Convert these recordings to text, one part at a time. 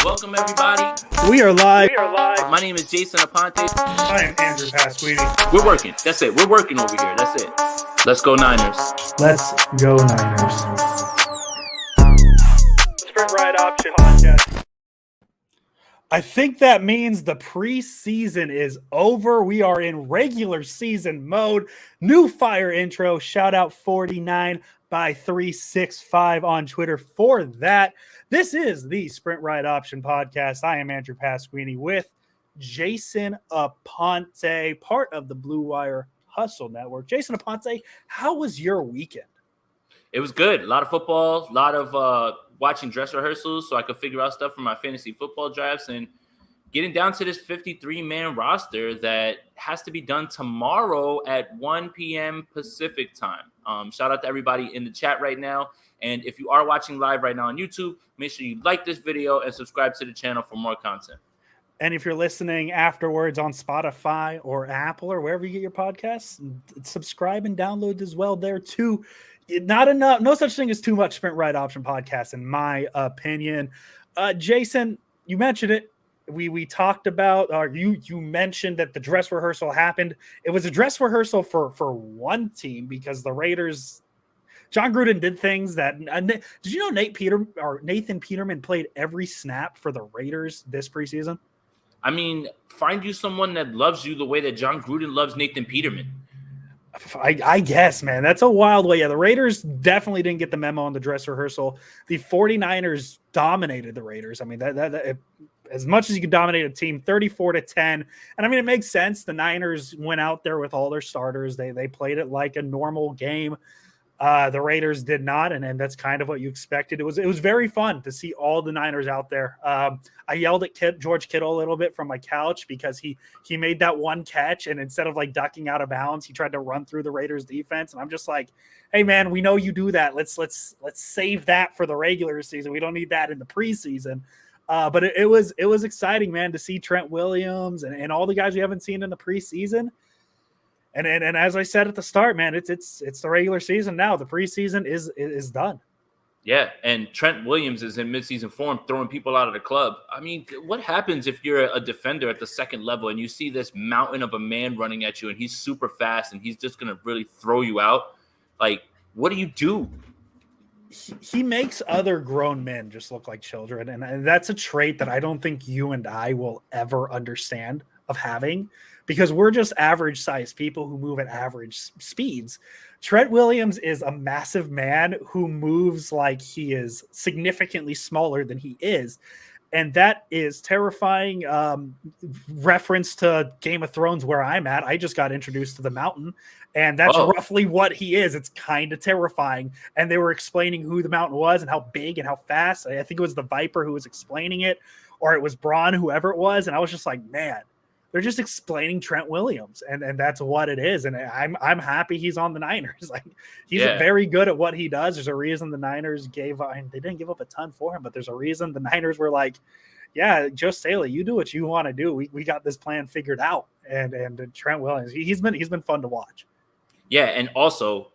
Welcome, everybody. We are live. My name is Jason Aponte. I am Andrew Pasquini. We're working. That's it. We're working over here. That's it. Let's go Niners. Let's go Niners. Sprint Ride Option Podcast. I think that means the preseason is over. We are in regular season mode. New fire intro. Shout out 49 by 365 on Twitter for that. This is the Sprint Ride Option Podcast. I am Andrew Pasquini with Jason Aponte, part of the Blue Wire Hustle Network. Jason Aponte, how was your weekend? It was good. A lot of football, a lot of watching dress rehearsals so I could figure out stuff for my fantasy football drafts and getting down to this 53-man roster that has to be done tomorrow at 1 p.m. Pacific time. Shout out to everybody in the chat right now. And if you are watching live right now on YouTube, make sure you like this video and subscribe to the channel for more content. And if you're listening afterwards on Spotify or Apple or wherever you get your podcasts, subscribe and download as well there too. Not enough, no such thing as too much Sprint Ride Option podcast, in my opinion. Jason, you mentioned it. We talked about, you mentioned that the dress rehearsal happened. It was a dress rehearsal for one team because the Raiders, John Gruden did things that, did you know Nathan Peterman played every snap for the Raiders this preseason? I mean, find you someone that loves you the way that John Gruden loves Nathan Peterman. I guess, man. That's a wild way. Yeah, the Raiders definitely didn't get the memo on the dress rehearsal. The 49ers dominated the Raiders. I mean, that as much as you can dominate a team, 34-10. And I mean, it makes sense. The Niners went out there with all their starters. They played it like a normal game. The Raiders did not, and that's kind of what you expected. It was very fun to see all the Niners out there. I yelled at George Kittle a little bit from my couch because he made that one catch, and instead of like ducking out of bounds, he tried to run through the Raiders defense. And I'm just like, hey man, we know you do that. Let's save that for the regular season. We don't need that in the preseason. But it was exciting, man, to see Trent Williams and all the guys we haven't seen in the preseason. And as I said at the start, man, it's the regular season now. The preseason is done. Yeah, and Trent Williams is in midseason form, throwing people out of the club. I mean, what happens if you're a defender at the second level and you see this mountain of a man running at you and he's super fast and he's just going to really throw you out? Like, what do you do? He makes other grown men just look like children, and that's a trait that I don't think you and I will ever understand of having, because we're just average sized people who move at average speeds. Trent Williams is a massive man who moves like he is significantly smaller than he is. And that is terrifying. Reference to Game of Thrones where I'm at. I just got introduced to the mountain, and that's roughly what he is. It's kind of terrifying. And they were explaining who the mountain was and how big and how fast. I think it was the Viper who was explaining it, or it was Braun, whoever it was. And I was just like, man, they're just explaining Trent Williams, and that's what it is. And I'm happy he's on the Niners. Like, he's very good at what he does. There's a reason the Niners they didn't give up a ton for him, but there's a reason the Niners were like, yeah, Joe Staley, you do what you want to do. We got this plan figured out. And Trent Williams, he's been fun to watch. Yeah, and also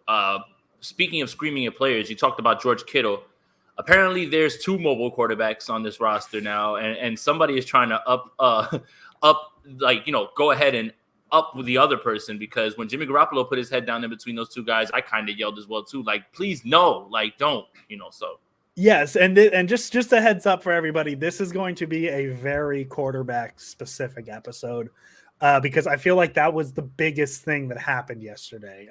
speaking of screaming at players, you talked about George Kittle. Apparently, there's two mobile quarterbacks on this roster now, and somebody is trying to go ahead and up with the other person, because when Jimmy Garoppolo put his head down in between those two guys, I kind of yelled as well too. Like, please no, like don't, so. Yes, and just a heads up for everybody, this is going to be a very quarterback specific episode. Because I feel like that was the biggest thing that happened yesterday.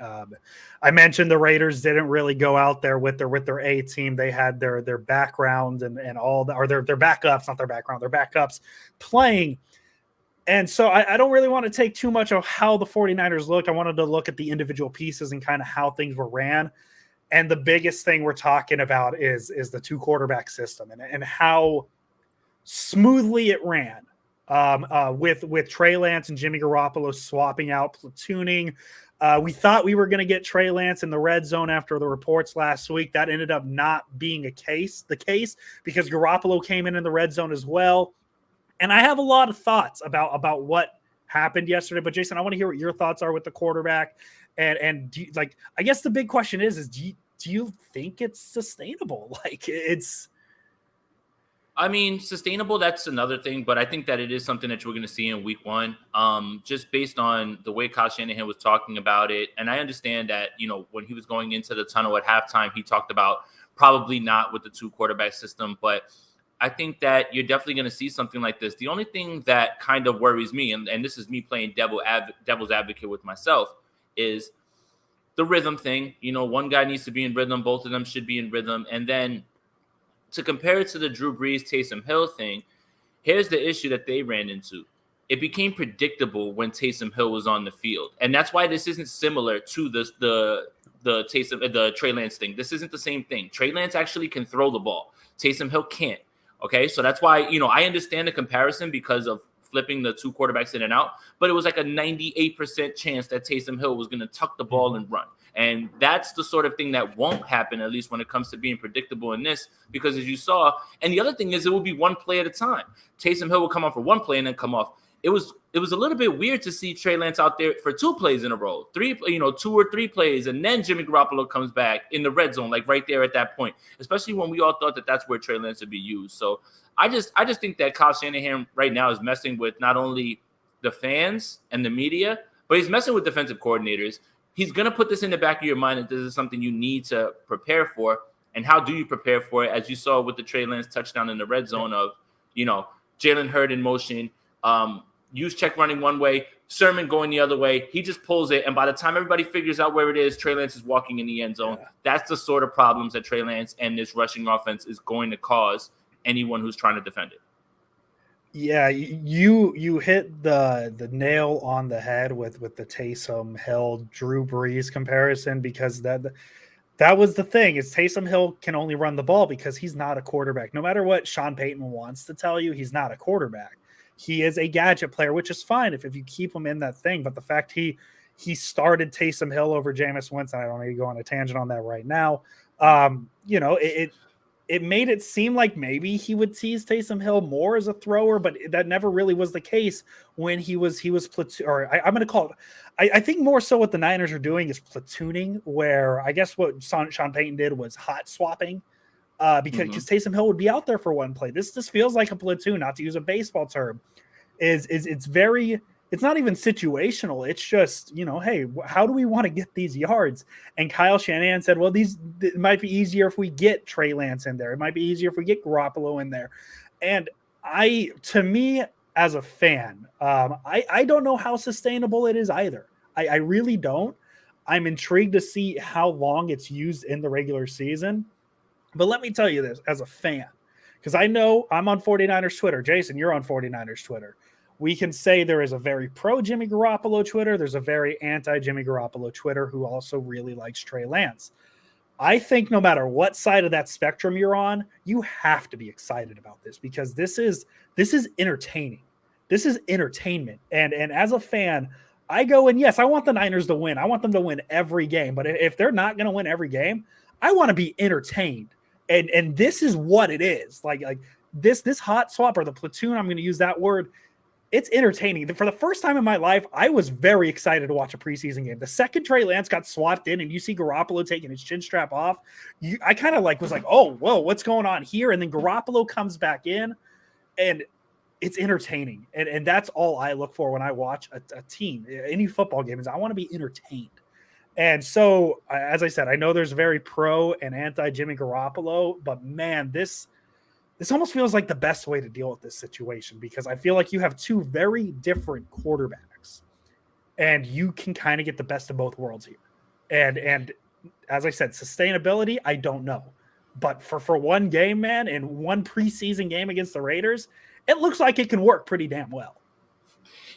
I mentioned the Raiders didn't really go out there with their A team. They had their background and all that, or their backups, not their background, their backups playing. And so I don't really want to take too much of how the 49ers looked. I wanted to look at the individual pieces and kind of how things were ran. And the biggest thing we're talking about is the two quarterback system and how smoothly it ran. With Trey Lance and Jimmy Garoppolo swapping out platooning. We thought we were going to get Trey Lance in the red zone after the reports last week. That ended up not being the case because Garoppolo came in the red zone as well. And I have a lot of thoughts about what happened yesterday. But Jason, I want to hear what your thoughts are with the quarterback. And do you, I guess the big question is do you think it's sustainable? Like, it's I mean, sustainable, that's another thing, but I think that it is something that we're going to see in week one, just based on the way Kyle Shanahan was talking about it. And I understand that, when he was going into the tunnel at halftime, he talked about probably not with the 2-quarterback system, but I think that you're definitely going to see something like this. The only thing that kind of worries me, and this is me playing devil's advocate with myself, is the rhythm thing. One guy needs to be in rhythm. Both of them should be in rhythm. And then to compare it to the Drew Brees, Taysom Hill thing, here's the issue that they ran into. It became predictable when Taysom Hill was on the field. And that's why this isn't similar to the Trey Lance thing. This isn't the same thing. Trey Lance actually can throw the ball. Taysom Hill can't. Okay, so that's why, I understand the comparison because of flipping the 2 quarterbacks in and out, but it was like a 98% chance that Taysom Hill was going to tuck the ball and run. And that's the sort of thing that won't happen, at least when it comes to being predictable in this, because as you saw, and the other thing is it will be one play at a time. Taysom Hill will come off for one play and then come off. It was a little bit weird to see Trey Lance out there for 2 plays in a row, 2 or 3 plays, and then Jimmy Garoppolo comes back in the red zone, like right there at that point, especially when we all thought that that's where Trey Lance would be used. So I just think that Kyle Shanahan right now is messing with not only the fans and the media, but he's messing with defensive coordinators. He's going to put this in the back of your mind that this is something you need to prepare for. And how do you prepare for it? As you saw with the Trey Lance touchdown in the red zone of, Jalen Hurts in motion, use check running one way, Sermon going the other way. He just pulls it. And by the time everybody figures out where it is, Trey Lance is walking in the end zone. Yeah. That's the sort of problems that Trey Lance and this rushing offense is going to cause anyone who's trying to defend it. Yeah, you hit the nail on the head with the Taysom Hill Drew Brees comparison, because that was the thing, is Taysom Hill can only run the ball because he's not a quarterback. No matter what Sean Payton wants to tell you, he's not a quarterback. He is a gadget player, which is fine if you keep him in that thing. But the fact he started Taysom Hill over Jameis Winston, I don't need to go on a tangent on that right now. It made it seem like maybe he would tease Taysom Hill more as a thrower, but that never really was the case when he was platoon. Or I'm going to call it. I think more so what the Niners are doing is platooning, where I guess what Sean Payton did was hot swapping, because Taysom Hill would be out there for one play. This feels like a platoon, not to use a baseball term. It's not even situational. It's just, hey, how do we want to get these yards? And Kyle Shanahan said, well, it might be easier if we get Trey Lance in there. It might be easier if we get Garoppolo in there. And to me, as a fan, I don't know how sustainable it is either. I really don't. I'm intrigued to see how long it's used in the regular season. But let me tell you this, as a fan, because I know I'm on 49ers Twitter. Jason, you're on 49ers Twitter. We can say there is a very pro Jimmy Garoppolo Twitter. There's a very anti Jimmy Garoppolo Twitter who also really likes Trey Lance. I think no matter what side of that spectrum you're on, you have to be excited about this, because this is entertaining. This is entertainment. And as a fan, I go, and yes, I want the Niners to win. I want them to win every game. But if they're not going to win every game, I want to be entertained. And this is what it is. Like this hot swap, or the platoon, I'm going to use that word. It's entertaining. For the first time in my life, I was very excited to watch a preseason game. The second Trey Lance got swapped in and you see Garoppolo taking his chin strap off, I kind of was like, oh, whoa, what's going on here? And then Garoppolo comes back in, and it's entertaining. And that's all I look for when I watch a team, any football game, is I want to be entertained. And so, as I said, I know there's very pro and anti Jimmy Garoppolo, but man, this almost feels like the best way to deal with this situation, because I feel like you have 2 very different quarterbacks and you can kind of get the best of both worlds here. And as I said, sustainability, I don't know. But for one game, man, and one preseason game against the Raiders, it looks like it can work pretty damn well.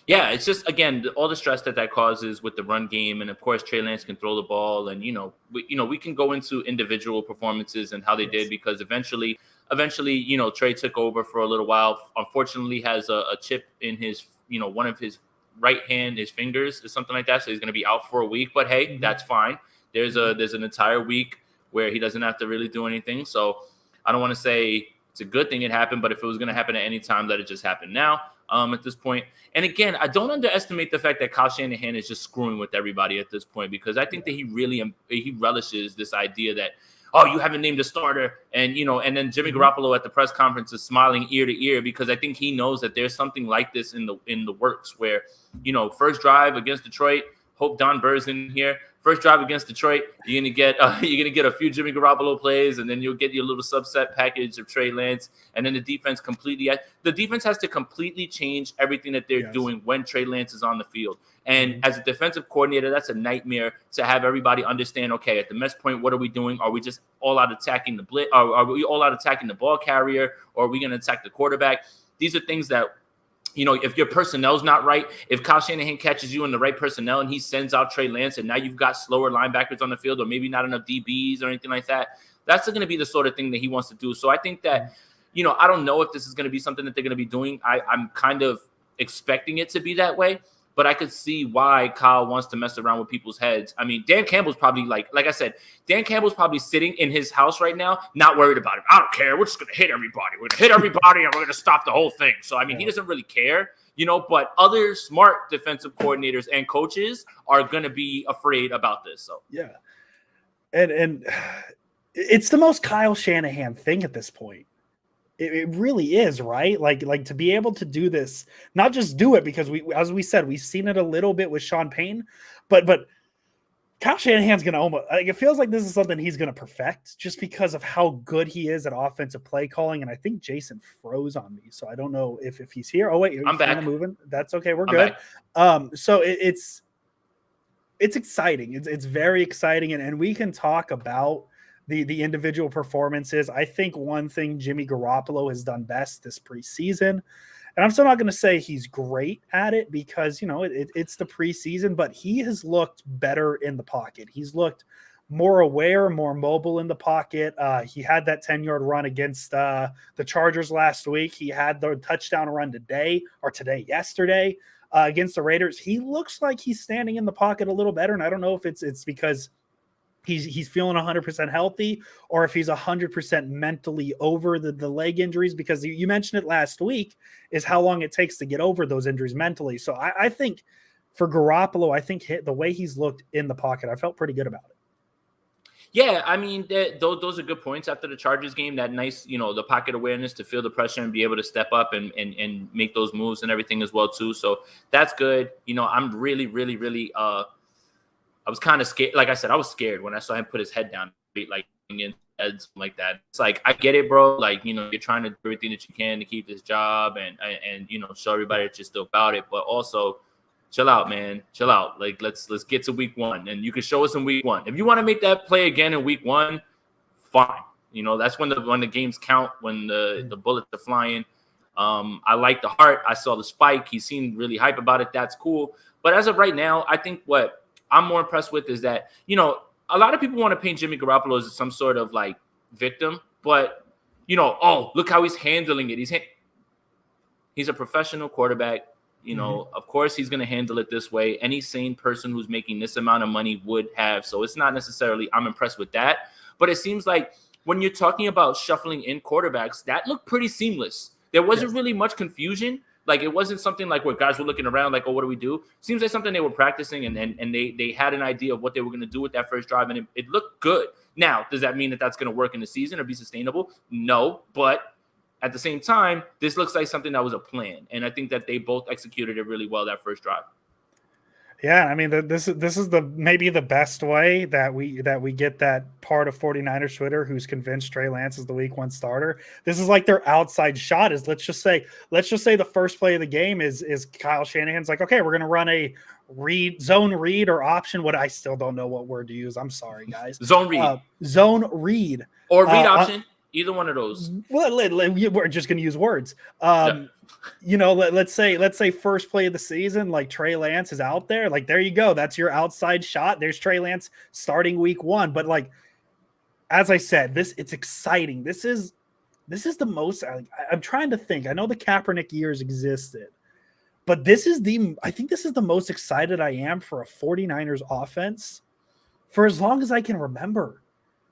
Yeah, it's just, again, all the stress that causes with the run game. And, of course, Trey Lance can throw the ball. And, we can go into individual performances and how they did, because eventually, Trey took over for a little while. Unfortunately, has a chip in his, one of his right hand, his fingers, or something like that. So he's going to be out for a week. But, hey, that's fine. There's an entire week where he doesn't have to really do anything. So I don't want to say it's a good thing it happened, but if it was going to happen at any time, let it just happen now. At this point. And again, I don't underestimate the fact that Kyle Shanahan is just screwing with everybody at this point, because I think that he relishes this idea that oh, you haven't named a starter. And, and then Jimmy Garoppolo at the press conference is smiling ear to ear because I think he knows that there's something like this in the works where, first drive against Detroit, hope Don Burr's in here. First drive against Detroit, you're gonna get a few Jimmy Garoppolo plays, and then you'll get your little subset package of Trey Lance, and then the defense has to completely change everything that they're doing when Trey Lance is on the field. And as a defensive coordinator, that's a nightmare to have everybody understand. Okay, at the mesh point, what are we doing? Are we just all out attacking the blitz? Are we all out attacking the ball carrier? Or are we gonna attack the quarterback? These are things that, if your personnel's not right, if Kyle Shanahan catches you in the right personnel and he sends out Trey Lance and now you've got slower linebackers on the field or maybe not enough DBs or anything like that, that's going to be the sort of thing that he wants to do. So I think that, I don't know if this is going to be something that they're going to be doing. I'm kind of expecting it to be that way, but I could see why Kyle wants to mess around with people's heads. I mean, Dan Campbell's probably like I said, Dan Campbell's probably sitting in his house right now, not worried about it. I don't care. We're just going to hit everybody. We're going to hit everybody and we're going to stop the whole thing. So, I mean, he doesn't really care, but other smart defensive coordinators and coaches are going to be afraid about this. So, yeah. And it's the most Kyle Shanahan thing at this point. It really is, right? Like to be able to do this, not just do it because as we said, we've seen it a little bit with Sean Payne, but Kyle Shanahan's going to almost, it feels like this is something he's going to perfect just because of how good he is at offensive play calling. And I think Jason froze on me, so I don't know if he's here. Oh wait, I'm back. Kind of moving. That's okay. We're good. So it's exciting. It's very exciting. And we can talk about the individual performances. I think one thing Jimmy Garoppolo has done best this preseason, and I'm still not going to say he's great at it because, it's the preseason, but he has looked better in the pocket. He's looked more aware, more mobile in the pocket. He had that 10-yard run against the Chargers last week. He had the touchdown run yesterday against the Raiders. He looks like he's standing in the pocket a little better, and I don't know if it's because he's feeling 100% healthy or if he's 100% mentally over the leg injuries, because you mentioned it last week is how long it takes to get over those injuries mentally. So I think for Garoppolo, I think the way he's looked in the pocket, I felt pretty good about it. Yeah, I mean, those are good points after the Chargers game, that nice, the pocket awareness to feel the pressure and be able to step up and make those moves and everything as well too. So that's good. I'm really, really, really, I was kind of scared. Like I said, I was scared when I saw him put his head down, like in heads like that. It's like, I get it, bro. Like, you're trying to do everything that you can to keep this job and show everybody that you're still about it. But also, chill out, man. Chill out. Like, let's get to week one, and you can show us in week one. If you want to make that play again in week one, fine. That's when the games count, when the bullets are flying. I like the heart. I saw the spike. He seemed really hype about it. That's cool. But as of right now, I think what I'm more impressed with is that, a lot of people want to paint Jimmy Garoppolo as some sort of like victim, but oh, look how he's handling it. He's a professional quarterback. Of course he's going to handle it this way. Any sane person who's making this amount of money would have. So it's not necessarily I'm impressed with that, but it seems like when you're talking about shuffling in quarterbacks, that looked pretty seamless. There wasn't really much confusion. Like, it wasn't something like where guys were looking around like, oh, what do we do? Seems like something they were practicing and they had an idea of what they were going to do with that first drive, and it looked good. Now, does that mean that that's going to work in the season or be sustainable? No, but at the same time, this looks like something that was a plan, and I think that they both executed it really well that first drive. Yeah, I mean, this is maybe the best way that we get that part of 49ers Twitter who's convinced Trey Lance is the week one starter. This is like their outside shot is let's just say the first play of the game is Kyle Shanahan's like, okay, we're going to run a zone read or option. What I still don't know what word to use. I'm sorry, guys. Zone read or read option. Either one of those. Well, we're just going to use words. Let's say first play of the season, like Trey Lance is out there. Like, there you go. That's your outside shot. There's Trey Lance starting week one. But like, as I said, it's exciting. This is the most. I'm trying to think. I know the Kaepernick years existed, but I think this is the most excited I am for a 49ers offense for as long as I can remember,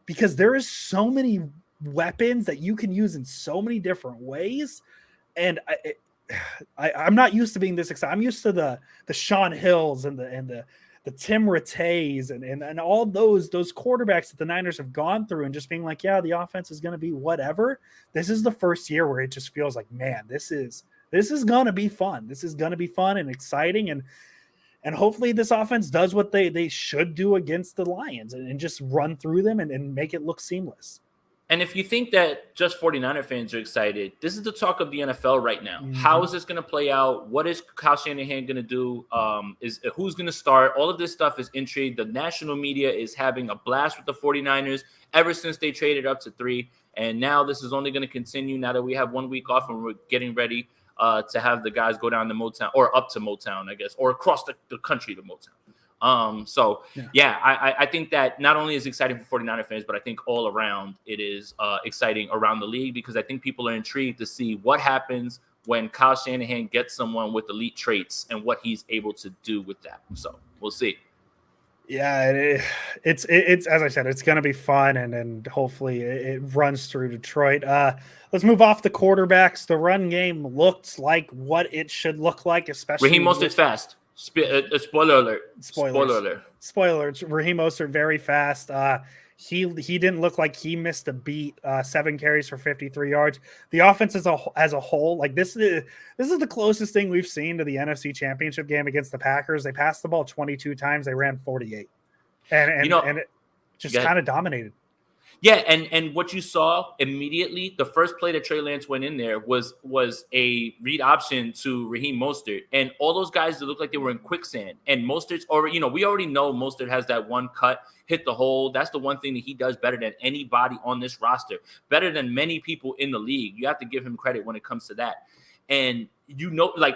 because there is so many weapons that you can use in so many different ways. And I'm not used to being this excited. I'm used to the Sean Hills and the the Tim Rattays and all those quarterbacks that the Niners have gone through, and just being like, yeah, the offense is going to be whatever. This is the first year where it just feels like, man, this is going to be fun. This is going to be fun and exciting. And hopefully this offense does what they should do against the Lions and just run through them and make it look seamless. And if you think that just 49er fans are excited, this is the talk of the NFL right now. Mm-hmm. How is this going to play out? What is Kyle Shanahan going to do? Is who's going to start? All of this stuff is intrigue. The national media is having a blast with the 49ers ever since they traded up to 3. And now this is only going to continue now that we have 1 week off and we're getting ready to have the guys go down to Motown or up to Motown, I guess, or across the country to Motown. I think that not only is it exciting for 49er fans, but I think all around it is exciting around the league, because I think people are intrigued to see what happens when Kyle Shanahan gets someone with elite traits and what he's able to do with that. So we'll see. Yeah, it's as I said, it's going to be fun, and hopefully it runs through Detroit. Let's move off the quarterbacks. The run game looks like what it should look like, especially Raheem Mostert's fast. Spoiler alert. Spoiler. Raheem Mostert very fast. He didn't look like he missed a beat. 7 carries for 53 yards. The offense as a whole, like this is the closest thing we've seen to the NFC Championship game against the Packers. They passed the ball 22 times. They ran 48, and it just kind of dominated. Yeah, and what you saw immediately, the first play that Trey Lance went in there was a read option to Raheem Mostert, and all those guys that looked like they were in quicksand. And Mostert's already, we already know Mostert has that one cut, hit the hole. That's the one thing that he does better than anybody on this roster, better than many people in the league. You have to give him credit when it comes to that. And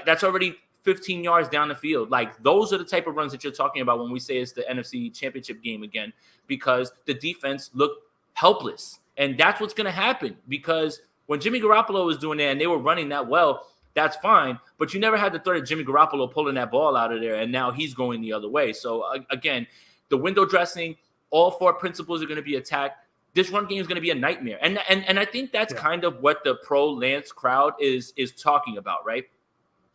that's already 15 yards down the field. Like, those are the type of runs that you're talking about when we say it's the NFC Championship game again, because the defense looked helpless. And that's what's going to happen, because when Jimmy Garoppolo was doing that and they were running that well, that's fine. But you never had the threat of Jimmy Garoppolo pulling that ball out of there, and now he's going the other way. So, again, the window dressing, all 4 principles are going to be attacked. This run game is going to be a nightmare. And I think that's kind of what the pro-Lance crowd is talking about, right?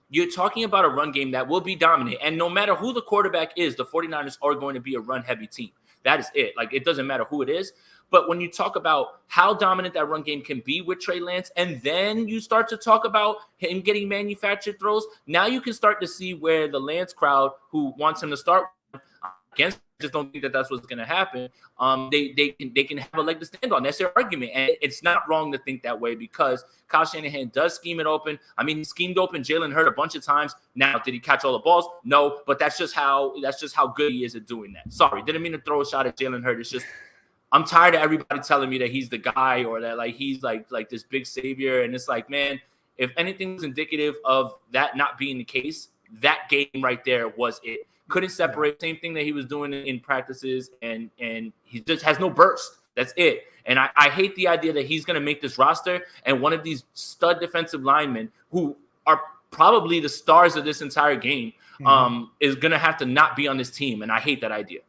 You're talking about a run game that will be dominant. And no matter who the quarterback is, the 49ers are going to be a run-heavy team. That is it. Like, it doesn't matter who it is. But when you talk about how dominant that run game can be with Trey Lance, and then you start to talk about him getting manufactured throws, now you can start to see where the Lance crowd, who wants him to start against, just don't think that that's what's going to happen. They can have a leg to stand on. That's their argument, and it's not wrong to think that way, because Kyle Shanahan does scheme it open. I mean, he schemed open Jalen Hurts a bunch of times. Now, did he catch all the balls? No, but that's just how good he is at doing that. Sorry, didn't mean to throw a shot at Jalen Hurts. It's just, I'm tired of everybody telling me that he's the guy, or that he's like this big savior. And it's like, man, if anything's indicative of that not being the case, that game right there was it. Couldn't separate. Same thing that he was doing in practices, and he just has no burst. That's it. And I hate the idea that he's going to make this roster, and one of these stud defensive linemen, who are probably the stars of this entire game, is going to have to not be on this team. And I hate that idea.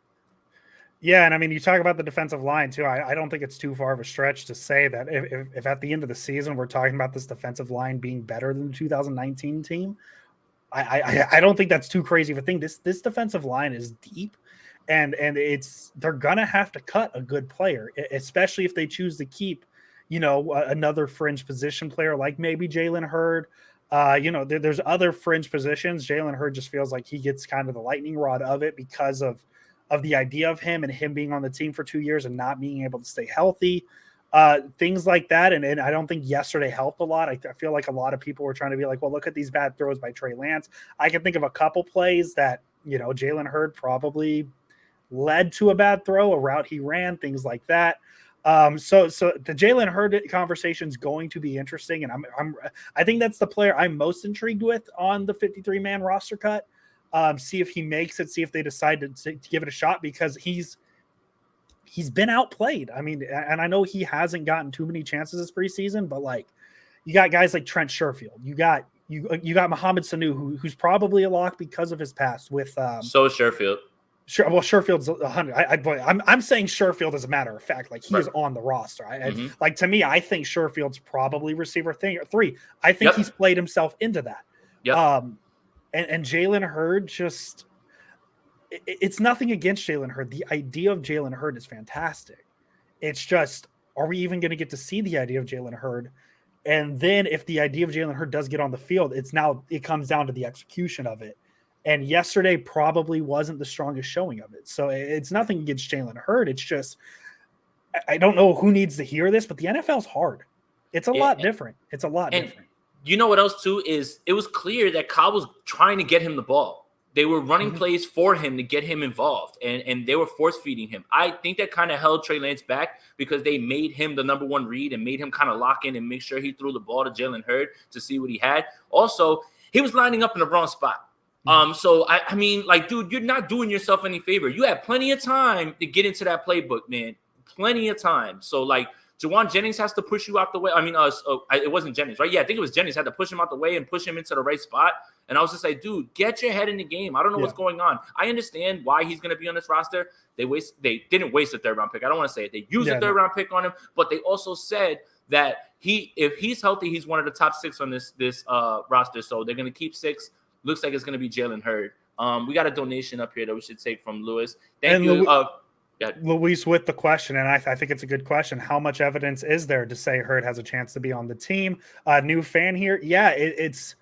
Yeah, and I mean, you talk about the defensive line too. I don't think it's too far of a stretch to say that if at the end of the season we're talking about this defensive line being better than the 2019 team, I don't think that's too crazy of a thing. This defensive line is deep, and they're gonna have to cut a good player, especially if they choose to keep, another fringe position player like maybe Jalen Hurts. There's other fringe positions. Jalen Hurts just feels like he gets kind of the lightning rod of it because of the idea of him and him being on the team for 2 years and not being able to stay healthy, things like that. And I don't think yesterday helped a lot. I feel like a lot of people were trying to be like, well, look at these bad throws by Trey Lance. I can think of a couple plays that, Jalen Hurts probably led to a bad throw, a route he ran, things like that. So the Jalen Hurts conversation is going to be interesting. And I think that's the player I'm most intrigued with on the 53-man roster cut. See if he makes it, see if they decide to give it a shot, because he's been outplayed. I mean, and I know he hasn't gotten too many chances this preseason, but like, you got guys like Trent Sherfield, you got Mohamed Sanu, who's probably a lock because of his past with so Sherfield. Sure, well, Sherfield's 100. I'm saying Sherfield as a matter of fact, like he is on the roster. Like, to me, I think Sherfield's probably receiver 3. I think he's played himself into that. Yep. And Jalen Hurts, just it's nothing against Jalen Hurts. The idea of Jalen Hurts is fantastic. It's just, are we even going to get to see the idea of Jalen Hurts? And then if the idea of Jalen Hurts does get on the field, it comes down to the execution of it. And yesterday probably wasn't the strongest showing of it. So it's nothing against Jalen Hurts. It's just, I don't know who needs to hear this, but the NFL's hard. It's a lot different. It's a lot different. You know what else too is it was clear that Kyle was trying to get him the ball. They were running plays for him to get him involved, and they were force feeding him. I think that kind of held Trey Lance back because they made him the number one read and made him kind of lock in and make sure he threw the ball to Jalen Hurts to see what he had. Also, he was lining up in the wrong spot. So I mean, like, dude, you're not doing yourself any favor. You had plenty of time to get into that playbook, man. Plenty of time. So, like, Jawan Jennings has to push you out the way. I mean, it wasn't Jennings, right? Yeah, I think it was Jennings had to push him out the way and push him into the right spot. And I was just like, dude, get your head in the game. I don't know what's going on. I understand why he's going to be on this roster. They didn't waste a third-round pick. I don't want to say it. They used a third-round pick on him, but they also said that if he's healthy, he's one of the top 6 on this roster. So they're going to keep 6. Looks like it's going to be Jalen Hurts. We got a donation up here that we should take from Lewis. Thank you. Luis with the question, and I think it's a good question. How much evidence is there to say Hurts has a chance to be on the team? New fan here. Yeah, it's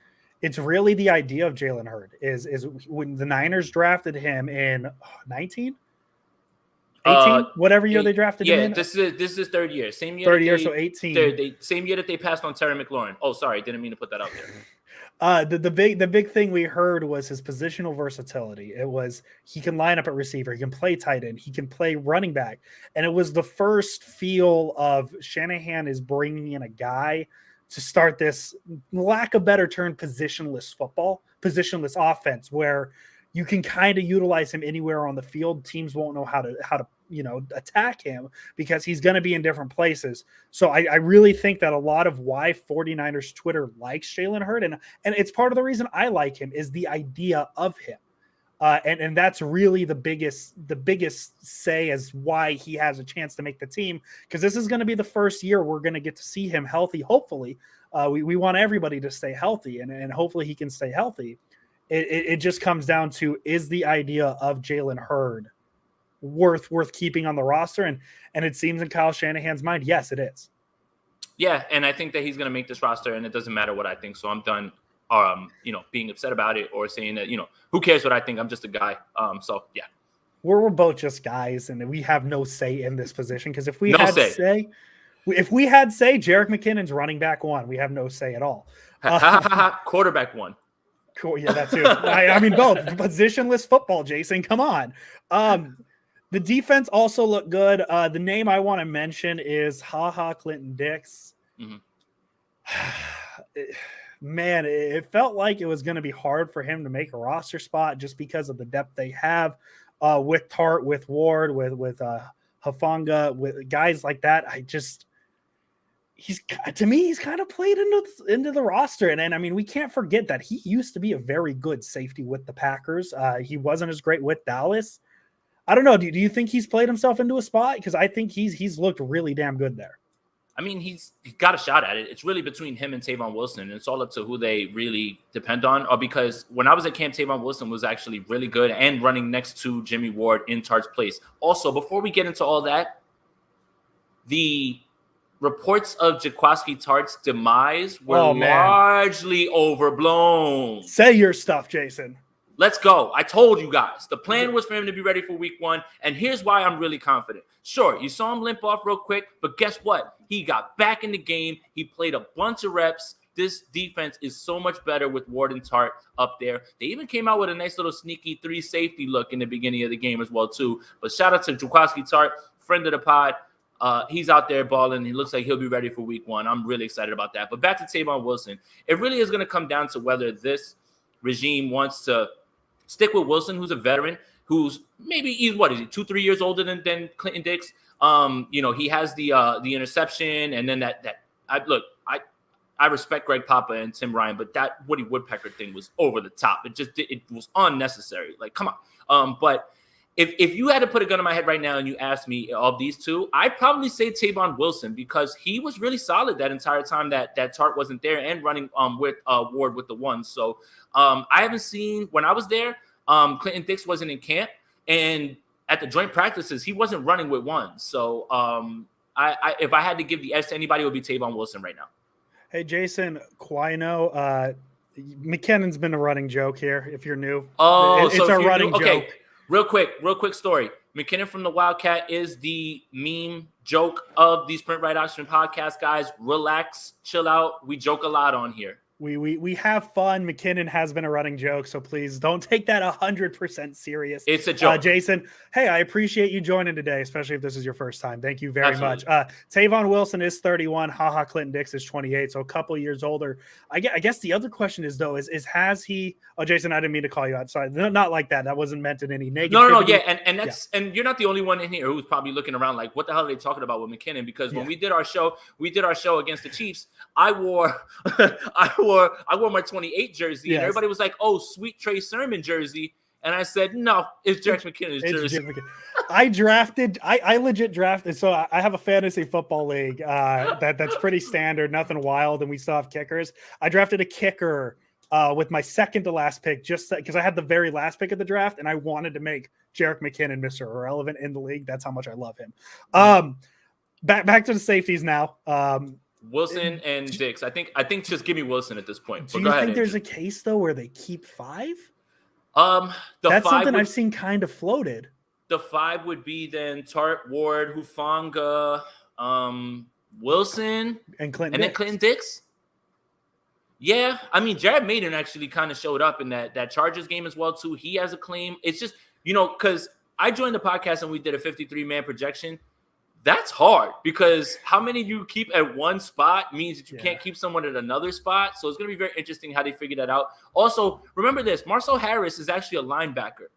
really the idea of Jalen Hurts is when the Niners drafted him in 19, 18, whatever year they drafted him in. This is his third year. Same year. Third year, so 18. Same year that they passed on Terry McLaurin. Oh, sorry, didn't mean to put that out there. The big thing we heard was his positional versatility. It was he can line up at receiver, he can play tight end, he can play running back, and it was the first feel of Shanahan is bringing in a guy to start this, lack of better term, positionless offense where you can kind of utilize him anywhere on the field. Teams won't know how to attack him because he's going to be in different places. So I really think that a lot of why 49ers Twitter likes Jalen Hurts, and it's part of the reason I like him, is the idea of him. And that's really the biggest say as why he has a chance to make the team, because this is going to be the first year we're going to get to see him healthy. Hopefully, we want everybody to stay healthy, and hopefully he can stay healthy. It just comes down to, is the idea of Jalen Hurts worth keeping on the roster? And it seems in Kyle Shanahan's mind, yes, it is. Yeah, and I think that he's going to make this roster, and it doesn't matter what I think. So I'm done, being upset about it or saying that, who cares what I think? I'm just a guy. So yeah, we're both just guys, and we have no say in this position. Because if we had say, Jerick McKinnon's running back 1, we have no say at all. Quarterback 1. Cool. Yeah, that too. I mean, both positionless football, Jason. Come on. The defense also looked good. The name I want to mention is Clinton Dix. Man, it felt like it was going to be hard for him to make a roster spot just because of the depth they have with Tart, with Ward, with Hufanga, with guys like that. He's kind of played into the roster. And I mean, we can't forget that he used to be a very good safety with the Packers. He wasn't as great with Dallas. I don't know. Do you think he's played himself into a spot? Because I think he's looked really damn good there. I mean, he's got a shot at it. It's really between him and Tavon Wilson. And it's all up to who they really depend on. Because when I was at camp, Tavon Wilson was actually really good and running next to Jimmy Ward in Tart's place. Also, before we get into all that, the reports of Jaquiski Tartt's demise were largely overblown. Say your stuff, Jason. Let's go. I told you guys. The plan was for him to be ready for week 1, and here's why I'm really confident. Sure, you saw him limp off real quick, but guess what? He got back in the game. He played a bunch of reps. This defense is so much better with Ward and Tart up there. They even came out with a nice little sneaky 3 safety look in the beginning of the game as well, too. But shout out to Jaquiski Tartt, friend of the pod. He's out there balling. He looks like he'll be ready for week 1. I'm really excited about that. But back to Tavon Wilson. It really is going to come down to whether this regime wants to stick with Wilson, who's a veteran, who's maybe he's 2-3 years older than Clinton Dix. He has the interception, and then I respect Greg Papa and Tim Ryan, but that Woody Woodpecker thing was over the top. It was unnecessary. Like, come on. But if you had to put a gun in my head right now and you asked me of these two, I'd probably say Tavon Wilson, because he was really solid that entire time that Tart wasn't there and running with Ward with the 1. So I haven't seen, when I was there, Clinton Dix wasn't in camp. And at the joint practices, he wasn't running with one. So if I had to give the edge to anybody, it would be Tavon Wilson right now. Hey, Jason Quino, McKinnon's been a running joke here. If you're new, it's a running joke. Okay, real quick story. McKinnon from the Wildcat is the meme joke of the Sprint Right Option podcast, guys. Relax, chill out. We joke a lot on here. We have fun. McKinnon has been a running joke, so please don't take that 100% serious. It's a joke. Jason, hey, I appreciate you joining today, especially if this is your first time. Thank you very much. Tavon Wilson is 31. Clinton Dix is 28, so a couple years older. I guess the other question is, though, is has he – oh, Jason, I didn't mean to call you out. Sorry. Not like that. That wasn't meant in any negative. No, yeah, and you're not the only one in here who's probably looking around like, what the hell are they talking about with McKinnon? Because when we did our show against the Chiefs, I wore my 28 jersey, and everybody was like, "Oh, sweet Trey Sermon jersey," and I said, "No, it's Jerick McKinnon's jersey." I legit drafted. So I have a fantasy football league that's pretty standard, nothing wild, and we still have kickers. I drafted a kicker with my second to last pick, just because I had the very last pick of the draft, and I wanted to make Jerick McKinnon Mr. Irrelevant in the league. That's how much I love him. Back to the safeties now. Wilson and Dix. I think just give me Wilson at this point. Do you think there's a case though where they keep 5? That's something I've seen kind of floated. The 5 would be then Tart, Ward, Hufanga, Wilson, and then Clinton Dix. Yeah, I mean Jared Maiden actually kind of showed up in that Chargers game as well too. He has a claim. It's just because I joined the podcast and we did a 53-man projection. That's hard because how many you keep at one spot means that you can't keep someone at another spot. So it's going to be very interesting how they figure that out. Also, remember this, Marcel Harris is actually a linebacker.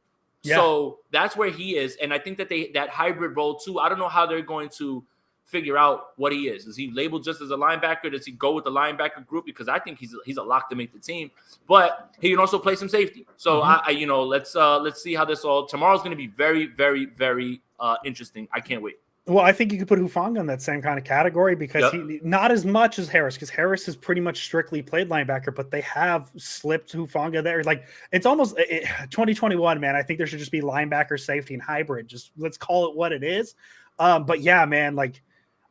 Yeah. So that's where he is. And I think that that hybrid role too, I don't know how they're going to figure out what he is. Is he labeled just as a linebacker? Does he go with the linebacker group? Because I think he's a lock to make the team, but he can also play some safety. So let's see how this all, tomorrow's going to be very, very, very interesting. I can't wait. Well, I think you could put Hufanga in that same kind of category because he not as much as Harris, because Harris has pretty much strictly played linebacker, but they have slipped Hufanga there. Like it's almost 2021, man. I think there should just be linebacker, safety, and hybrid. Just let's call it what it is. But yeah, man, like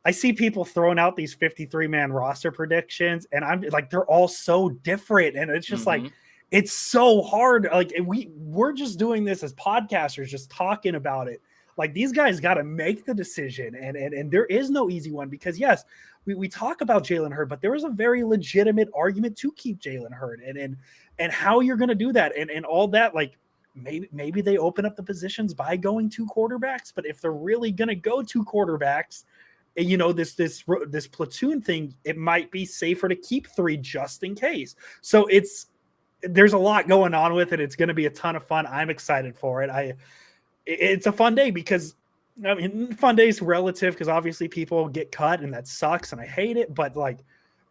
I see people throwing out these 53-man roster predictions, and I'm like, they're all so different, and it's just like it's so hard. Like we're just doing this as podcasters, just talking about it. Like these guys got to make the decision, and there is no easy one because yes, we talk about Jalen Hurts, but there is a very legitimate argument to keep Jalen Hurts, and how you're going to do that, and all that. Like maybe they open up the positions by going 2 quarterbacks, but if they're really going to go 2 quarterbacks, this platoon thing, it might be safer to keep 3 just in case. So there's a lot going on with it. It's going to be a ton of fun. I'm excited for it. It's a fun day because, I mean, fun day is relative because obviously people get cut and that sucks and I hate it. But like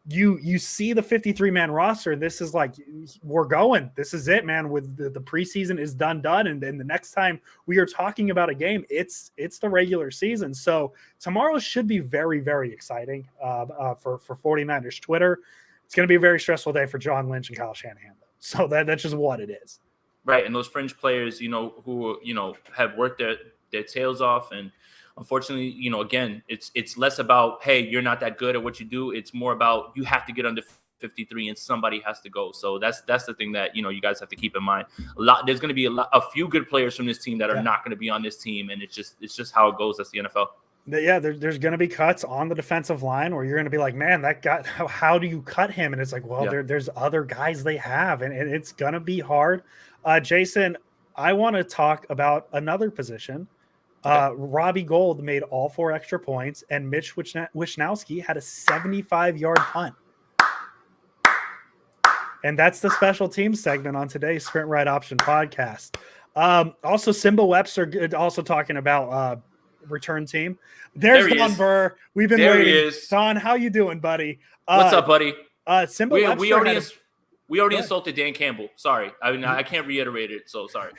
you see the 53-man roster and this is like, we're going. This is it, man. With the preseason is done. And then the next time we are talking about a game, it's the regular season. So tomorrow should be very, very exciting for 49ers Twitter. It's going to be a very stressful day for John Lynch and Kyle Shanahan. So that's just what it is. Right, and those fringe players, who have worked their tails off, and unfortunately, again, it's less about, hey, you're not that good at what you do. It's more about you have to get under 53, and somebody has to go. So that's the thing that you guys have to keep in mind. There's going to be a few good players from this team that are not going to be on this team, and it's just how it goes. That's the NFL. Yeah, there's going to be cuts on the defensive line where you're going to be like, man, that guy, how do you cut him? And it's like, well, there's other guys they have, and it's going to be hard. Jason, I want to talk about another position. Robbie Gould made all 4 extra points, and Mitch Wishnowsky had a 75-yard punt. And that's the special teams segment on today's Sprint Right Option podcast. Also, Simba Webster also talking about return team. There's Don Burr. We've been waiting. Don, how you doing, buddy? What's up, buddy? Simba Webster we already insulted Dan Campbell. Sorry. I mean, I can't reiterate it, so sorry.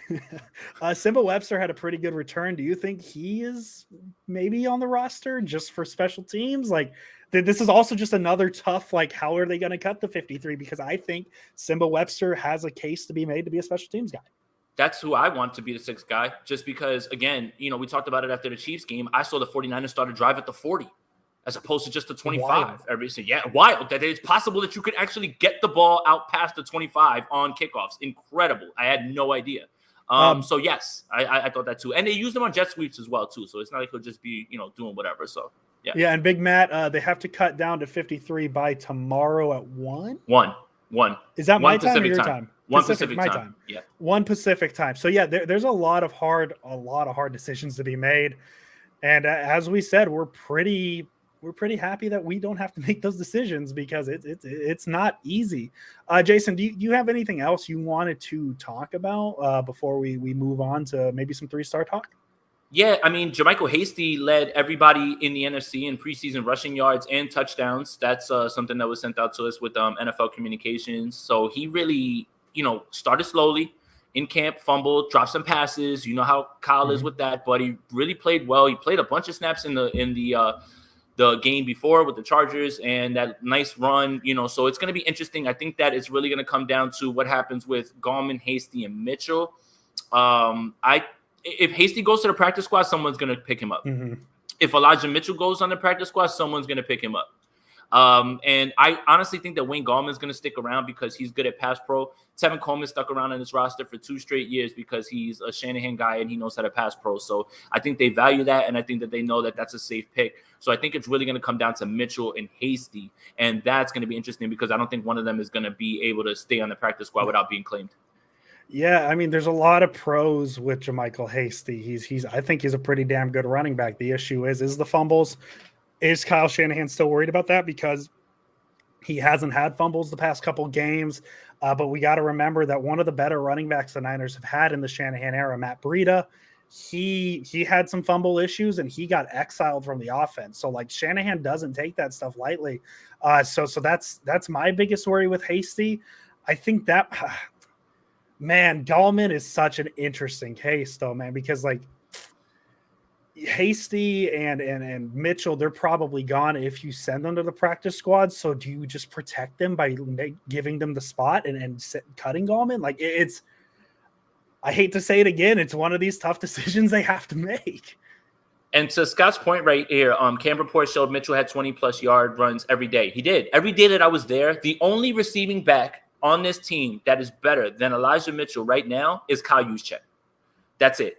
Simba Webster had a pretty good return. Do you think he is maybe on the roster just for special teams? Like, this is also just another tough, like, how are they going to cut the 53? Because I think Simba Webster has a case to be made to be a special teams guy. That's who I want to be the sixth guy, just because, again, we talked about it after the Chiefs game. I saw the 49ers start a drive at the 40 as opposed to just the 25. Wild that it's possible that you could actually get the ball out past the 25 on kickoffs. Incredible. I had no idea. So yes, I thought that too. And they use them on jet sweeps as well too. So it's not like he'll just be, doing whatever. So yeah. Yeah. And Big Matt, they have to cut down to 53 by tomorrow at 1. Is that my time or your time? One Pacific time. Yeah. 1 Pacific time. So yeah, there's a lot of hard decisions to be made. And as we said, we're pretty happy that we don't have to make those decisions because it's not easy. Jason, do you have anything else you wanted to talk about before we move on to maybe some 3-star talk? Yeah, I mean, Jermichael Hasty led everybody in the NFC in preseason rushing yards and touchdowns. That's something that was sent out to us with NFL Communications. So he really, started slowly in camp, fumbled, dropped some passes. You know how Kyle is with that, but he really played well. He played a bunch of snaps in the game before with the Chargers and that nice run, so it's going to be interesting. I think that it's really going to come down to what happens with Gallman, Hasty, and Mitchell. If Hasty goes to the practice squad, someone's going to pick him up. If Elijah Mitchell goes on the practice squad, someone's going to pick him up. And I honestly think that Wayne Gallman is going to stick around because he's good at pass pro. Tevin Coleman stuck around on this roster for 2 straight years because he's a Shanahan guy and he knows how to pass pro. So I think they value that, and I think that they know that that's a safe pick. So I think it's really going to come down to Mitchell and Hasty, and that's going to be interesting because I don't think one of them is going to be able to stay on the practice squad without being claimed. Yeah, I mean, there's a lot of pros with Jermichael Hasty. I think he's a pretty damn good running back. The issue is the fumbles. Is Kyle Shanahan still worried about that? Because he hasn't had fumbles the past couple games. But we got to remember that one of the better running backs the Niners have had in the Shanahan era, Matt Breida, he had some fumble issues and he got exiled from the offense. So like Shanahan doesn't take that stuff lightly. So that's my biggest worry with Hasty. I think that man, Gallman is such an interesting case though, man, because like Hasty and Mitchell, they're probably gone if you send them to the practice squad. So do you just protect them by giving them the spot and cutting Gallman? Like I hate to say it again, it's one of these tough decisions they have to make. And to Scott's point right here, camp report showed Mitchell had 20-plus yard runs every day. He did. Every day that I was there, the only receiving back on this team that is better than Elijah Mitchell right now is Kyle Juszczyk. That's it.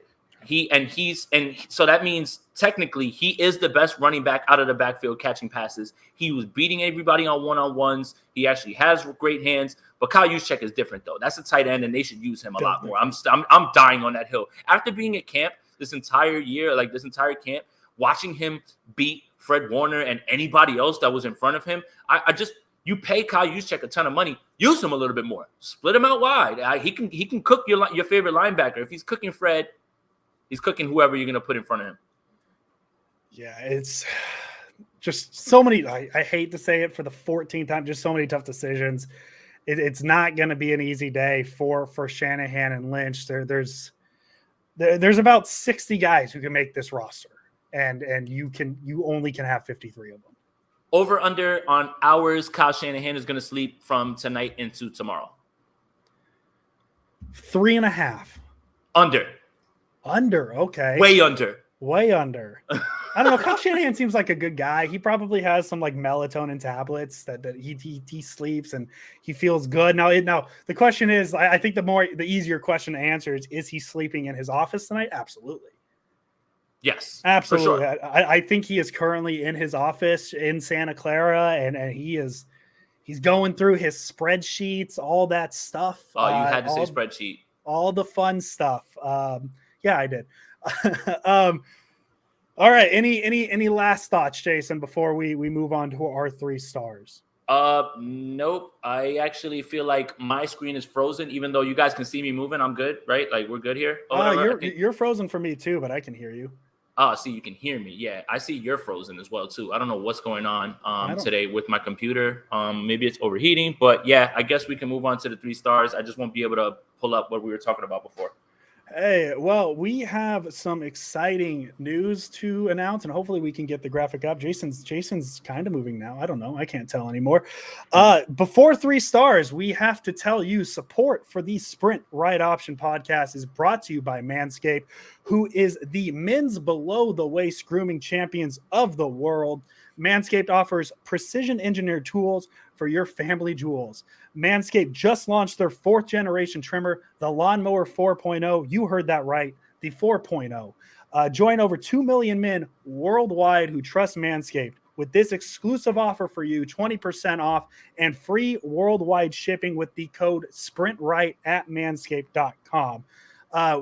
So that means technically he is the best running back out of the backfield catching passes. He was beating everybody on one-on-ones. He actually has great hands, but Kyle Juszczyk is different though. That's a tight end, and they should use him a lot more. I'm dying on that hill after being at camp this entire year, like this entire camp, watching him beat Fred Warner and anybody else that was in front of him. You pay Kyle Juszczyk a ton of money, use him a little bit more, split him out wide. He can cook your favorite linebacker. If he's cooking Fred, he's cooking whoever you're going to put in front of him. Yeah, it's just so many. I hate to say it for the 14th time, just so many tough decisions. It's not going to be an easy day for Shanahan and Lynch. There's about 60 guys who can make this roster, and you only can have 53 of them. Over under on hours Kyle Shanahan is going to sleep from tonight into tomorrow. 3.5. Under, okay. Way under. I don't know. Kyle Shanahan seems like a good guy. He probably has some like melatonin tablets that he sleeps and he feels good. Now the question is, I think the easier question to answer is he sleeping in his office tonight? Absolutely. Yes, absolutely. For sure. I think he is currently in his office in Santa Clara, and he's going through his spreadsheets, all that stuff. Oh, you had to say spreadsheet. All the fun stuff. Yeah, I did. All right. Any last thoughts, Jason, before we move on to our 3 stars? Nope. I actually feel like my screen is frozen, even though you guys can see me moving. I'm good, right? Like we're good here. You're frozen for me too, but I can hear you. Oh, see, you can hear me. Yeah, I see you're frozen as well too. I don't know what's going on today with my computer. Maybe it's overheating, but yeah, I guess we can move on to the 3 stars. I just won't be able to pull up what we were talking about before. Hey, well, we have some exciting news to announce, and hopefully we can get the graphic up. Jason's kind of moving now. I don't know. I can't tell anymore. Before 3 stars, we have to tell you support for the Sprint Right Option podcast is brought to you by Manscaped, who is the men's below the waist grooming champions of the world. Manscaped offers precision engineered tools for your family jewels. Manscaped just launched their 4th generation trimmer, the Lawnmower 4.0. You heard that right, the 4.0. Join over 2 million men worldwide who trust Manscaped with this exclusive offer for you, 20% off and free worldwide shipping with the code SPRINTRIGHT at manscaped.com.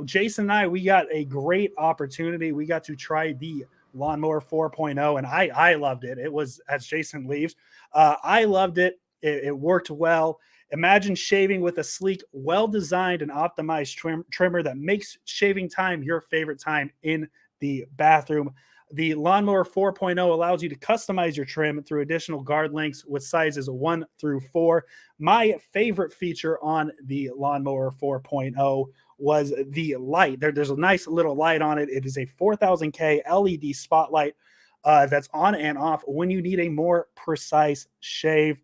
Jason and I, we got a great opportunity. We got to try the Lawnmower 4.0, and I loved it. It was, as Jason leaves, I loved it. It worked well. Imagine shaving with a sleek, well-designed and optimized trimmer that makes shaving time your favorite time in the bathroom. The Lawnmower 4.0 allows you to customize your trim through additional guard lengths with sizes 1 through 4. My favorite feature on the Lawnmower 4.0 was the light. There's a nice little light on it. It is a 4000K LED spotlight that's on and off when you need a more precise shave.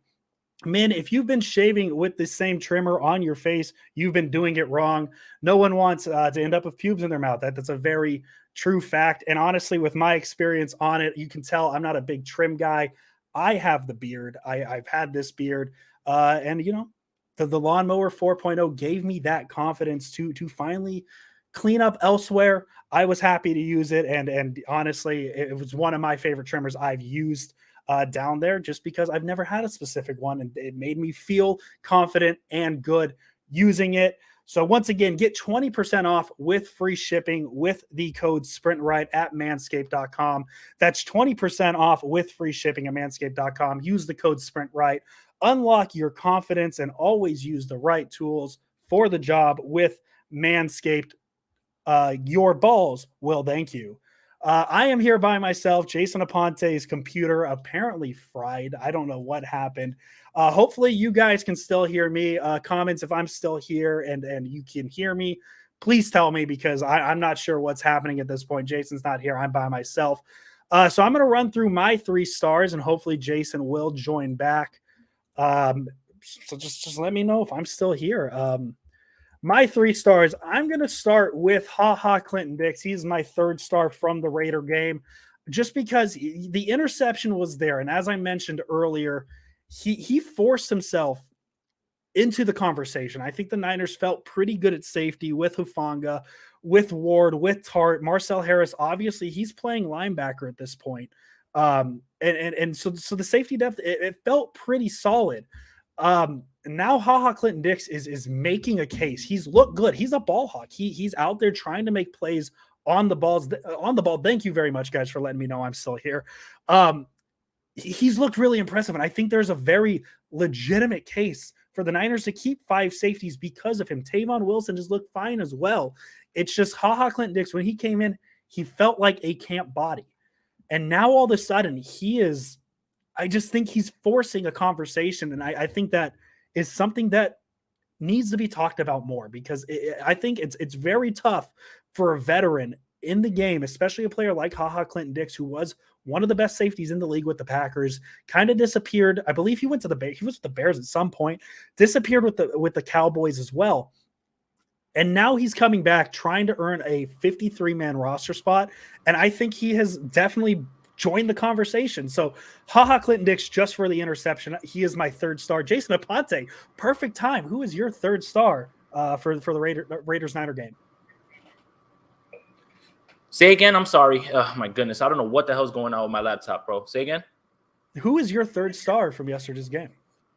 Men, if you've been shaving with the same trimmer on your face, you've been doing it wrong. No one wants to end up with pubes in their mouth. That's a very true fact. And honestly, with my experience on it, you can tell I'm not a big trim guy. I have the beard. I've had this beard. And, you know, the Lawnmower 4.0 gave me that confidence to finally clean up elsewhere. I was happy to use it. And honestly, it was one of my favorite trimmers I've used down there, just because I've never had a specific one, and it made me feel confident and good using it. So once again, get 20% off with free shipping with the code SPRINTRIGHT at manscaped.com. That's 20% off with free shipping at manscaped.com. Use the code SPRINTRIGHT. Unlock your confidence and always use the right tools for the job with Manscaped. Your balls will thank you. I am here by myself. Jason Aponte's computer apparently fried. I don't know what happened. Hopefully you guys can still hear me. Comments if I'm still here and you can hear me, please tell me, because I'm not sure what's happening at this point. Jason's not here. I'm by myself. So I'm going to run through my 3 stars, and hopefully Jason will join back. So just let me know if I'm still here. My 3 stars, I'm going to start with Clinton Dix. He's my 3rd star from the Raider game, just because the interception was there. And as I mentioned earlier, he forced himself into the conversation. I think the Niners felt pretty good at safety with Hufanga, with Ward, with Tart. Marcel Harris, obviously, he's playing linebacker at this point. So the safety depth, it felt pretty solid. Now Clinton Dix is making a case. He's looked good. He's a ball hawk. He's out there trying to make plays on the ball. Thank you very much, guys, for letting me know I'm still here. He's looked really impressive, and I think there's a very legitimate case for the Niners to keep 5 safeties because of him. Tavon Wilson just looked fine as well. It's just Clinton Dix, when he came in, he felt like a camp body. And now all of a sudden I just think he's forcing a conversation. And I think that is something that needs to be talked about more, because I think it's very tough for a veteran in the game, especially a player like Clinton Dix, who was one of the best safeties in the league with the Packers, kind of disappeared. I believe he was with the Bears at some point, disappeared with the Cowboys as well. And now he's coming back trying to earn a 53-man roster spot. And I think he has definitely joined the conversation. So Clinton Dix, just for the interception, he is my 3rd star. Jason Aponte, perfect time. Who is your 3rd star for the Raiders Niner game? Say again. I'm sorry. Oh, my goodness. I don't know what the hell's going on with my laptop, bro. Say again. Who is your 3rd star from yesterday's game?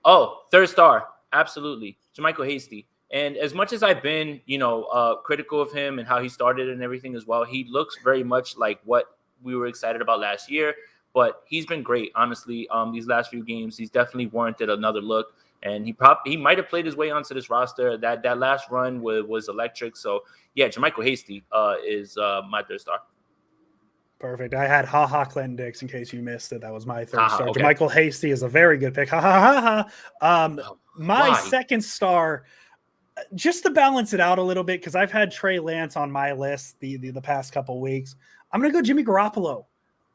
Oh, 3rd star. Absolutely. JaMycal Hasty. And as much as I've been, critical of him and how he started and everything as well, he looks very much like what we were excited about last year. But he's been great, honestly. These last few games, he's definitely warranted another look. And he might have played his way onto this roster. That last run was electric. So, yeah, JaMycal Hasty is my 3rd star. Perfect. I had Clinton Dix in case you missed it. That was my 3rd star. Okay. JaMycal Hasty is a very good pick. My Why? 2nd star, just to balance it out a little bit, because I've had Trey Lance on my list the past couple of weeks. I'm gonna go Jimmy Garoppolo.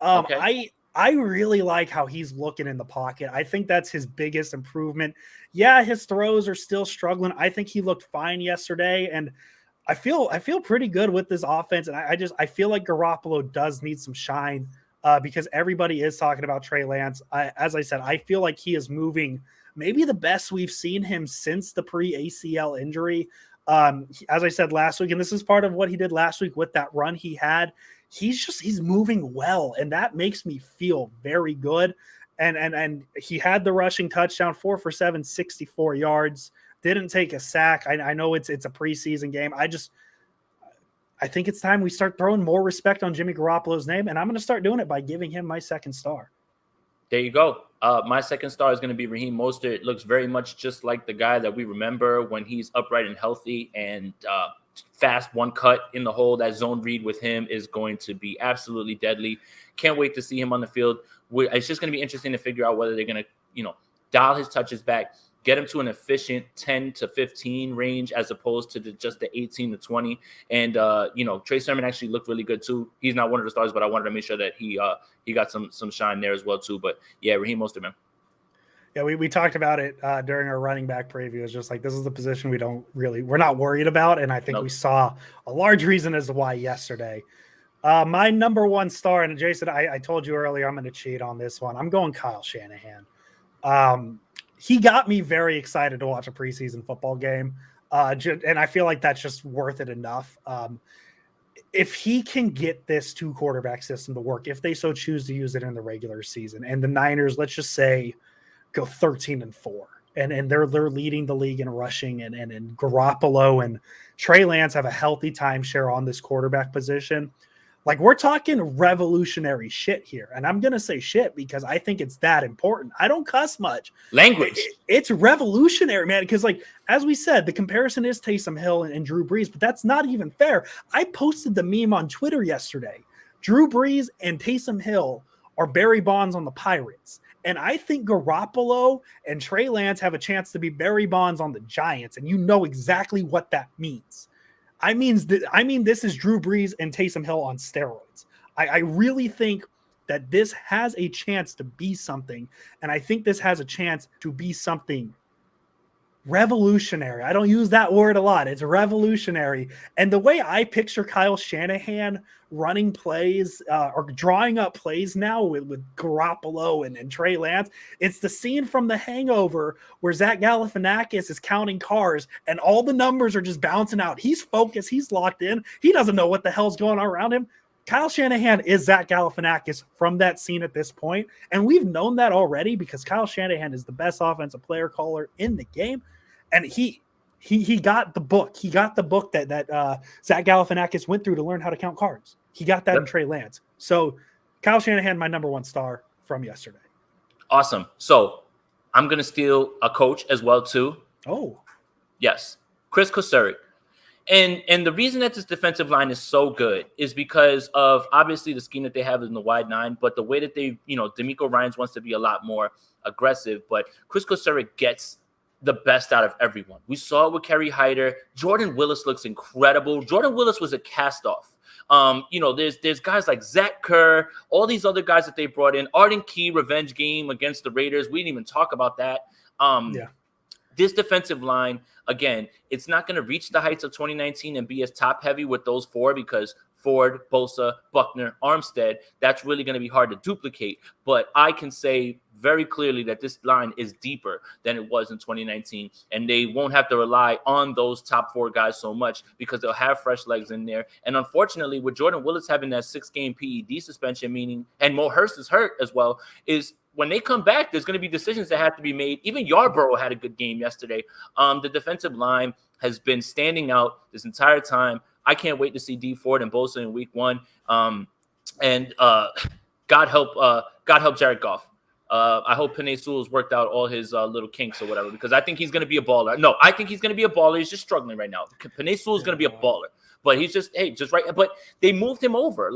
Okay. I really like how he's looking in the pocket. I think that's his biggest improvement. Yeah, his throws are still struggling. I think he looked fine yesterday, and I feel pretty good with this offense. And I feel like Garoppolo does need some shine because everybody is talking about Trey Lance. As I said, I feel like he is moving maybe the best we've seen him since the pre-ACL injury. As I said last week, and this is part of what he did last week with that run he had, he's moving well, and that makes me feel very good. And he had the rushing touchdown, 4 for 7, 64 yards, didn't take a sack. I know it's a preseason game. I think it's time we start throwing more respect on Jimmy Garoppolo's name, and I'm going to start doing it by giving him my second star. There you go. My second star is going to be Raheem Mostert. It looks very much just like the guy that we remember when he's upright and healthy, and fast one cut in the hole. That zone read with him is going to be absolutely deadly. Can't wait to see him on the field. It's just going to be interesting to figure out whether they're going to, dial his touches back, get him to an efficient 10 to 15 range as opposed to just the 18 to 20. And, Trey Sermon actually looked really good too. He's not one of the stars, but I wanted to make sure that he got some shine there as well too. But yeah, Raheem Mostert, man. Yeah, we talked about it during our running back preview. It's just like, this is the position we're not worried about. And I think we saw a large reason as to why yesterday. My number one star, and Jason, I told you earlier, I'm going to cheat on this one. I'm going Kyle Shanahan. He got me very excited to watch a preseason football game. And I feel like that's just worth it enough. If he can get this 2-quarterback system to work, if they so choose to use it in the regular season, and the Niners, let's just say, go 13-4, and they're leading the league in rushing, and Garoppolo and Trey Lance have a healthy timeshare on this quarterback position. Like, we're talking revolutionary shit here. And I'm going to say shit because I think it's that important. I don't cuss much. Language. It's revolutionary, man. Because, like, as we said, the comparison is Taysom Hill and Drew Brees, but that's not even fair. I posted the meme on Twitter yesterday. Drew Brees and Taysom Hill are Barry Bonds on the Pirates. And I think Garoppolo and Trey Lance have a chance to be Barry Bonds on the Giants. And you know exactly what that means. I mean, this is Drew Brees and Taysom Hill on steroids. I really think that this has a chance to be something, and I think this has a chance to be something revolutionary. I don't use that word a lot. It's revolutionary. And the way I picture Kyle Shanahan running plays or drawing up plays now with Garoppolo and Trey Lance, it's the scene from The Hangover where Zach Galifianakis is counting cars and all the numbers are just bouncing out. He's focused. He's locked in. He doesn't know what the hell's going on around him. Kyle Shanahan is Zach Galifianakis from that scene at this point. And we've known that already because Kyle Shanahan is the best offensive player caller in the game. And he got the book. He got the book that Zach Galifianakis went through to learn how to count cards. He got that in Trey Lance. So Kyle Shanahan, my number one star from yesterday. Awesome. So I'm going to steal a coach as well too. Oh. Yes. Chris Kosuric. And the reason that this defensive line is so good is because of obviously the scheme that they have in the wide nine, but the way that they, D'Amico Ryans wants to be a lot more aggressive, but Chris Kosuric gets the best out of everyone. We saw it with Kerry Hyder. Jordan Willis looks incredible. Jordan Willis was a cast-off. There's guys like Zach Kerr, all these other guys that they brought in. Arden Key, revenge game against the Raiders. We didn't even talk about that. This defensive line, again, it's not going to reach the heights of 2019 and be as top-heavy with those four because Ford, Bosa, Buckner, Armstead, that's really going to be hard to duplicate. But I can say very clearly that this line is deeper than it was in 2019, and they won't have to rely on those top four guys so much because they'll have fresh legs in there. And unfortunately, with Jordan Willis having that 6-game PED suspension, meaning, and Mo Hurst is hurt as well, is when they come back, there's going to be decisions that have to be made. Even Yarborough had a good game yesterday. The defensive line has been standing out this entire time. I can't wait to see D Ford and Bosa in week 1. God help Jared Goff. I hope Penei Sewell's worked out all his little kinks or whatever, because I think he's going to be a baller. No, I think he's going to be a baller. He's just struggling right now. Penei Sewell's going to be a baller, but he's just, just right. But they moved him over.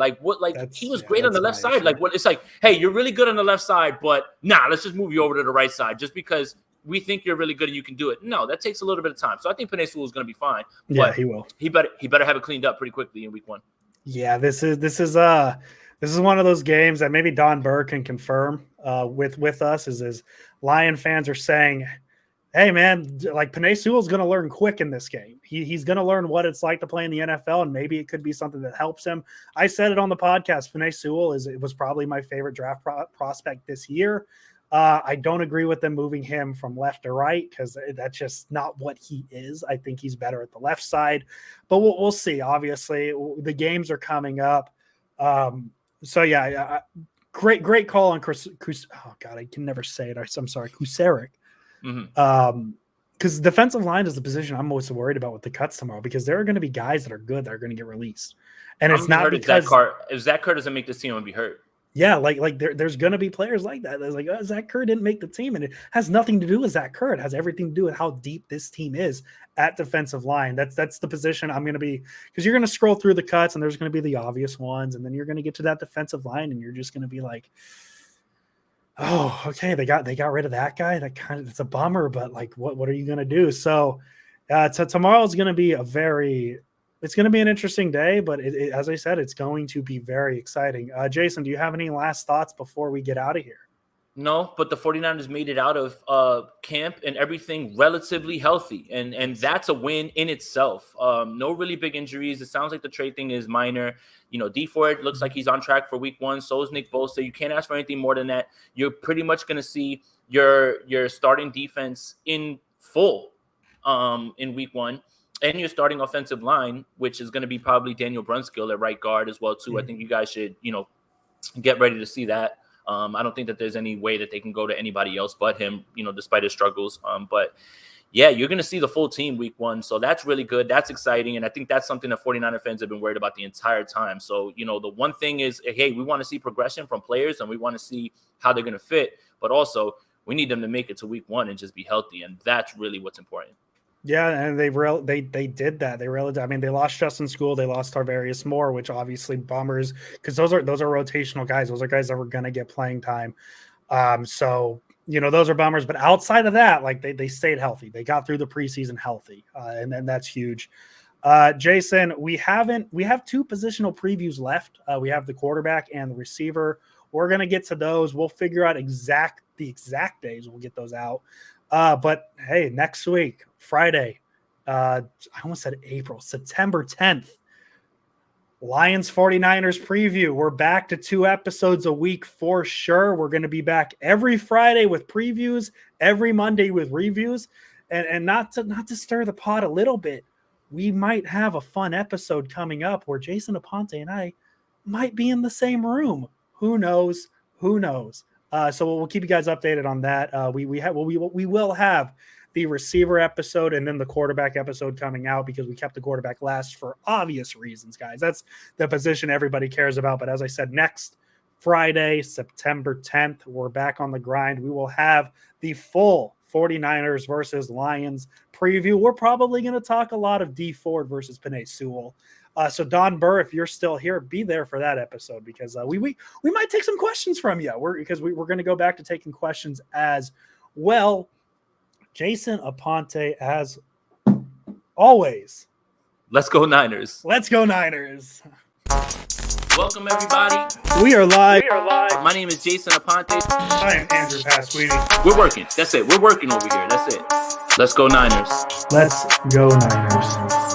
He was great on the left side. It's like, hey, you're really good on the left side, but let's just move you over to the right side just because we think you're really good and you can do it. No, that takes a little bit of time. So I think Penei Sewell is going to be fine. Yeah, he will. He better have it cleaned up pretty quickly in week 1. Yeah, this is one of those games that maybe Don Burr can confirm with us. Is Lion fans are saying, hey, man, like Penei Sewell's going to learn quick in this game. He's going to learn what it's like to play in the NFL, and maybe it could be something that helps him. I said it on the podcast. Penei Sewell was probably my favorite draft prospect this year. I don't agree with them moving him from left to right because that's just not what he is. I think he's better at the left side, but we'll see. Obviously, the games are coming up. So, yeah, great call on Chris. Oh, God, I can never say it. I'm sorry, Kuseric. Because defensive line is the position I'm most worried about with the cuts tomorrow, because there are going to be guys that are good that are going to get released, and it's not because if Zach Kerr doesn't make this team, I'm gonna be hurt. Yeah, like there's going to be players like that. There's like, oh, Zach Kerr didn't make the team, and it has nothing to do with Zach Kerr. It has everything to do with how deep this team is at defensive line. That's the position I'm going to be, because you're going to scroll through the cuts, and there's going to be the obvious ones, and then you're going to get to that defensive line, and you're just going to be like, oh, okay, they got rid of that guy. It's a bummer, but like, what are you going to do? So tomorrow is going to be it's going to be an interesting day, but as I said, it's going to be very exciting. Jason, do you have any last thoughts before we get out of here? No, but the 49ers made it out of camp and everything relatively healthy, and that's a win in itself. No really big injuries. It sounds like the trade thing is minor. Dee Ford looks like he's on track for week 1. So is Nick Bosa. You can't ask for anything more than that. You're pretty much going to see your starting defense in full in week 1. And your starting offensive line, which is going to be probably Daniel Brunskill at right guard as well, too. Mm-hmm. I think you guys should, get ready to see that. I don't think that there's any way that they can go to anybody else but him, despite his struggles. But, yeah, you're going to see the full team week 1. So that's really good. That's exciting. And I think that's something that 49er fans have been worried about the entire time. So, the one thing is, hey, we want to see progression from players, and we want to see how they're going to fit. But also, we need them to make it to week 1 and just be healthy. And that's really what's important. Yeah, and they did that. They lost Justin School, they lost Tarvarius Moore, which obviously bummers, because those are rotational guys. Those are guys that were going to get playing time. So those are bummers. But outside of that, like they stayed healthy. They got through the preseason healthy, and that's huge. Jason, we have 2 positional previews left. We have the quarterback and the receiver. We're going to get to those. We'll figure out the exact days. We'll get those out. But hey, next week, Friday, I almost said April, September 10th, Lions 49ers preview. We're back to 2 episodes a week for sure. We're going to be back every Friday with previews, every Monday with reviews, and not to stir the pot a little bit, we might have a fun episode coming up where Jason Aponte and I might be in the same room. Who knows? So we'll keep you guys updated on that. We will have the receiver episode and then the quarterback episode coming out, because we kept the quarterback last for obvious reasons, guys. That's the position everybody cares about. But as I said, next Friday, September 10th, we're back on the grind. We will have the full 49ers versus Lions preview. We're probably going to talk a lot of Dee Ford versus Penei Sewell. So Don Burr, if you're still here, be there for that episode, because we might take some questions from you. We're going to go back to taking questions as well. Jason Aponte, as always. Let's go Niners. Let's go Niners. Welcome, everybody. We are live. My name is Jason Aponte. I am Andrew Pasquini. We're working. That's it. We're working over here. That's it. Let's go Niners. Let's go Niners.